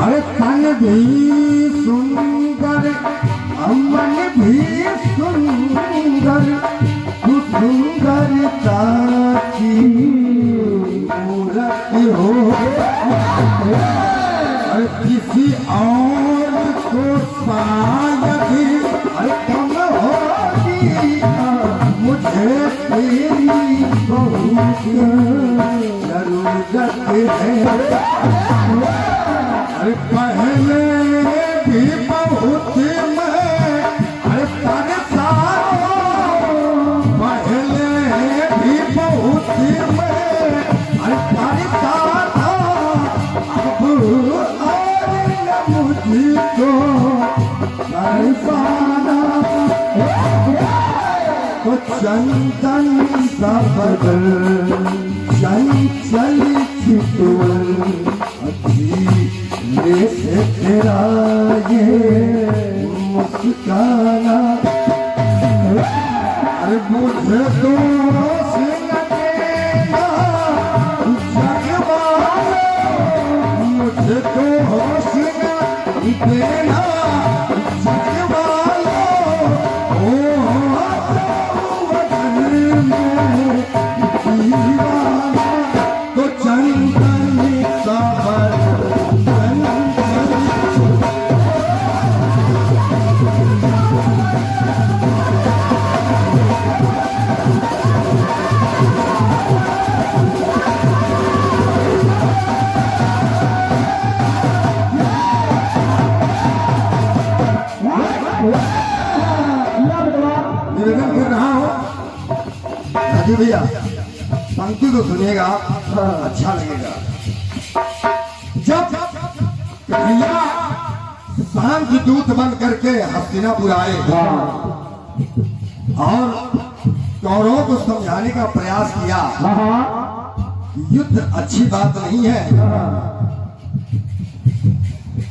अरे तन भी सुंदर अमन भी सुंदर सुंदरता की मूरत हो अरे किसी और को शायद अरे कम होगी मुझे तेरी बहुत जरूरत है अरे पहले भी बहुत मैं अरे परेशान पहले भी बहुत मैं अरे परेशान अब मुझको परेशान तो चंदन सा बदल चंचल चितवन से तेरा ये मुस्काना अरे मुझे तो मुझे तो होश देना तो चंदन सा निवेदन कर रहा हूँ राजू भैया पंक्ति को सुनिएगा अच्छा लगेगा। जब भैया शांति दूत बन करके हस्तिनापुर आए और कौरवों को समझाने का प्रयास किया युद्ध अच्छी बात नहीं है,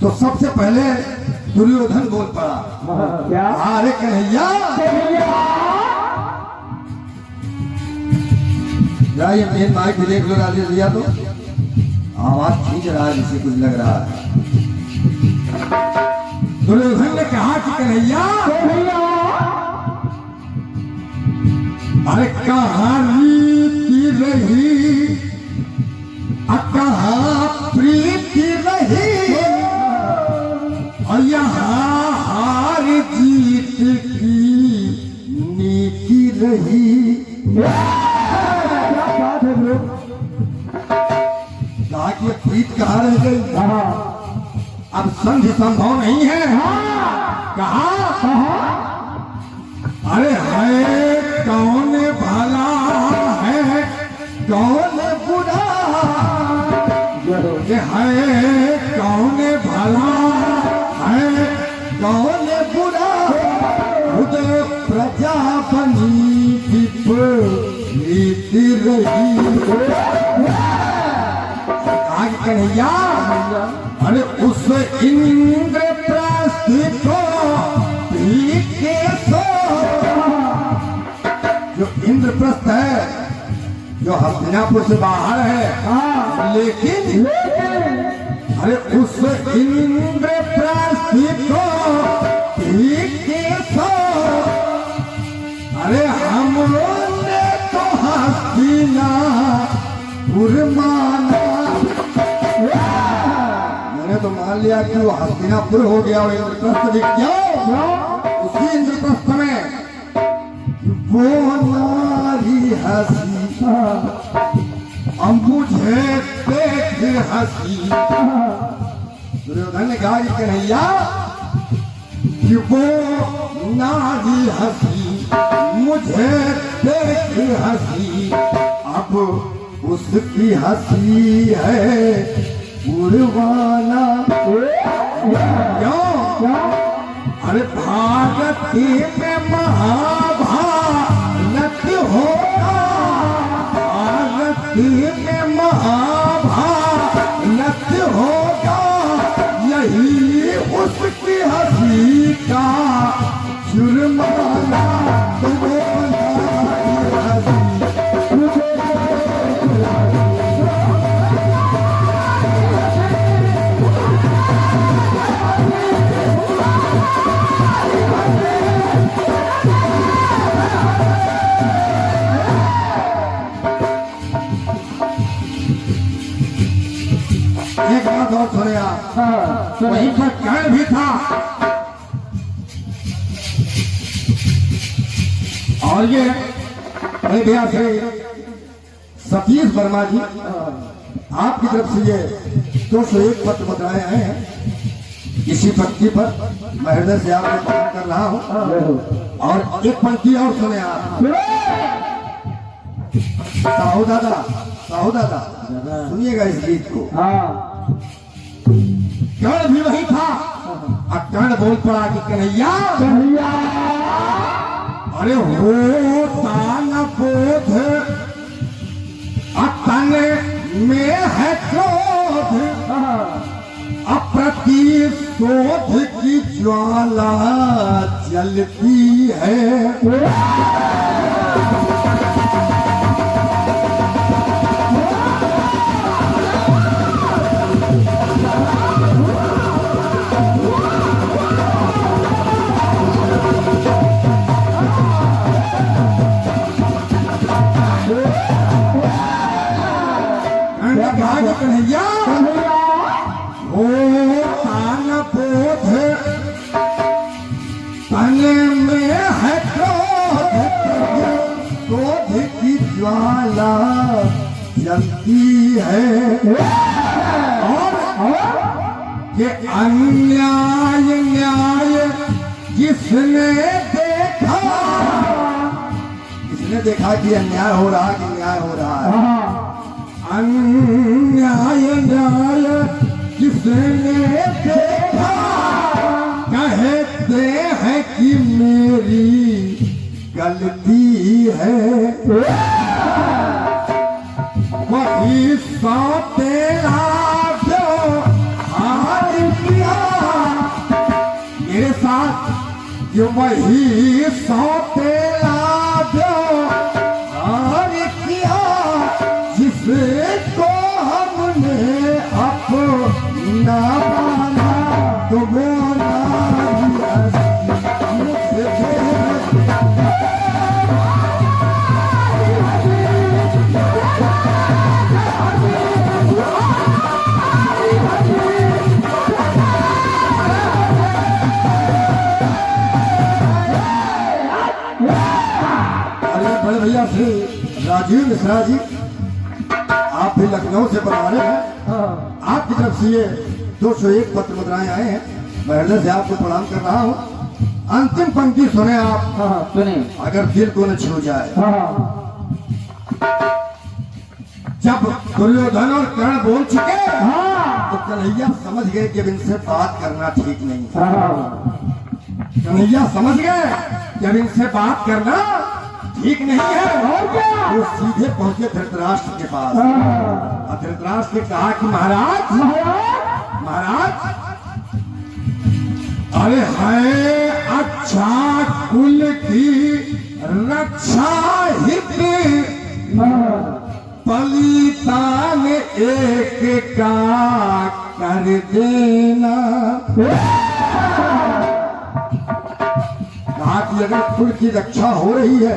तो सबसे पहले दुर्योधन बोल पड़ा अरे कन्हैया ये मेन माइक भी देख लो राजेश भैया, तो आवाज खींच रहा है जिसे कुछ लग रहा है। दुर्योधन ने कहा कि कन्हैया अरे कहाँ रीति रही कहाँ प्रीति रही और यहाँ हार जीत की नीति रही। कहा कि प्रीत कहाँ रह गई, अब संधि संभव नहीं है। कहा अरे है कौन भला है कौन बुरा है कौन भला है कौन बुरा खुद प्रजा बनी विपरीत रही। आगे कन्हैया अरे उस इंद्रप्रस्थ को पीछे सो, जो इंद्रप्रस्थ है जो हस्तिनापुर से बाहर है, लेकिन अरे उस इंद्रप्रस्थ को पीछे सो अरे हम लोग ने तो हस्तिनापुर माना। मैंने तो मान लिया कि वो हस्तिनापुर हो गया और इंद्रप्रस्थ दिख गया। उसी इंद्रप्रस्थ में वो नारी हंसी मुझे देख हंसी। दुर्योधन ने कहा कि कन्हैया कि वो नारी हंसी मुझे देख हंसी, अब उसकी हंसी है उड़वाना। क्यों? अरे भारत में महाभारत होगा, भारत में महाभारत होगा, यही उसकी हंसी का जुर्माना। बात और सुने आप, वहीं पर कर्ण भी था और ये अयोध्या से सतीश वर्मा जी आपकी तरफ से ये 201 पत्र मुद्राएं आए हैं। इसी पंक्ति पर मैं हृदय से आपको प्रणाम कर रहा हूं। और एक पंक्ति और सुने आप, साहू दादा सुनिएगा इस गीत को। कर्ण भी वही था और कर्ण बोल पड़ा कि कन्हैया अरे होता न बोध तन में है क्रोध, अप्रतिशोध की ज्वाला जलती है। कन्हैया हो तान बोध तन में है क्रोध, क्रोध की ज्वाला जलती है। और ये अन्याय न्याय जिसने देखा कि अन्याय हो रहा कि न्याय हो रहा है, अन्याय न्याय जिसने देखा कहते हैं कि मेरी गलती है। वही तेरा जो हार किया मेरे साथ, जो वही तेरा जो हार किया जिसको हमने अपना माना तो वो बड़े भैया श्री राजीव मिश्रा जी आप भी लखनऊ से पधारे हैं। आपकी तरफ से ये 201 पत्र मुद्राएं आए हैं। मैं हृदय से आपको प्रणाम कर रहा हूँ। अंतिम पंक्ति सुने आप, सुने अगर दिल को न छू जाए। जब दुर्योधन और कर्ण बोल चुके तो कन्हैया समझ गए कि अब इनसे बात करना ठीक नहीं। कन्हैया समझ गए कि अब इनसे बात करना ठीक नहीं है। और क्या, वो सीधे पहुंचे धृतराष्ट्र के पास। धृतराष्ट्र ने कहा कि महाराज अरे है अच्छा कुल की रक्षा हित पलितान एक का कर देना। कहा कि अगर कुल की रक्षा हो रही है,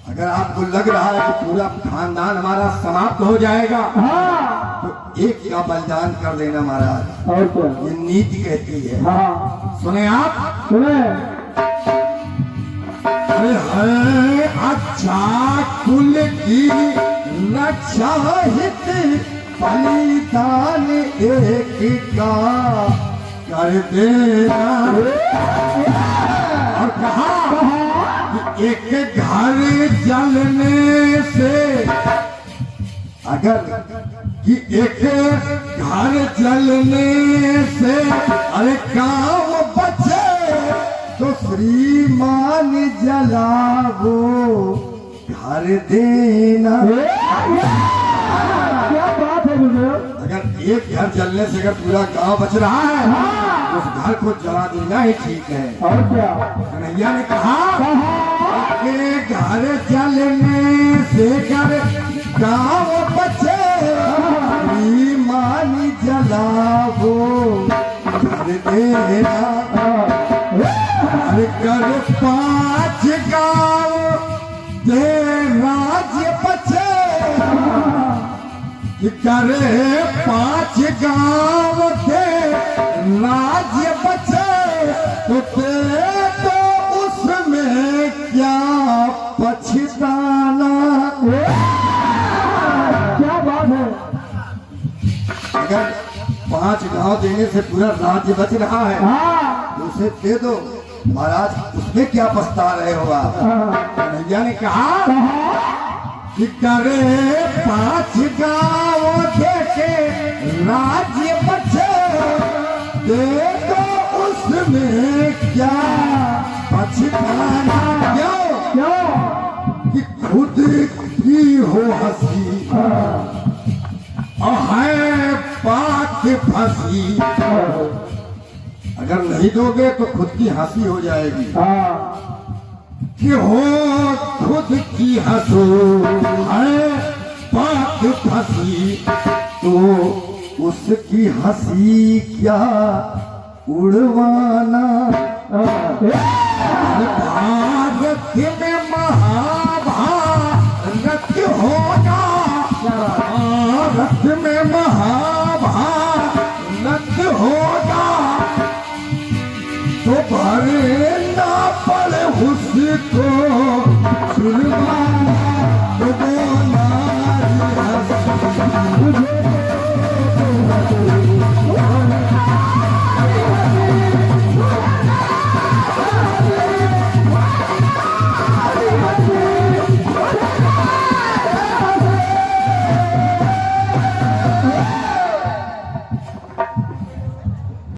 अगर आपको लग रहा है कि पूरा खानदान हमारा समाप्त हो जाएगा तो एक का बलिदान कर देना महाराज। और क्या, ये नीति कहती है। सुने आप, सुने अरे है अच्छा कुल की रक्षा हित बलिदान एक का कर देना। और कहा कि एक घर जलने से, अगर कि एक घर जलने से अरे काम बचे तो श्रीमान जलावो घर देना। क्या बात है मुझे, अगर एक घर जलने से अगर पूरा गांव बच रहा है तो उस घर को जला देना ही ठीक है। और क्या, कन्हैया ने कहा कि घर जलने से घर गांव बचे ईमान जलावो घर देना। अरे कर 5 गांव दे राज्य बचे कि करे 5 गांव के राज्य बचे तो तेरे तो उसमें क्या पछताना। क्या बात है। अगर 5 गांव देने से पूरा राज्य बच रहा है हाँ तो उसे दे दो महाराज, उसमें क्या पछता रहे होगा। कन्हैया ने कहा कि करे 5 गांव के राज्य बचे दे दो उसमें क्या पछताना। क्यों कि खुद की हो हंसी है बात फंसी। अगर नहीं दोगे तो खुद की हंसी हो जाएगी कि हो खुद की हंसो है बात फंसी तो उसकी हंसी क्या उड़वाना। भारत में महाभारत होगा, भारत में महाभारत होगा तो भरे ना पड़े उसको सुनवाना।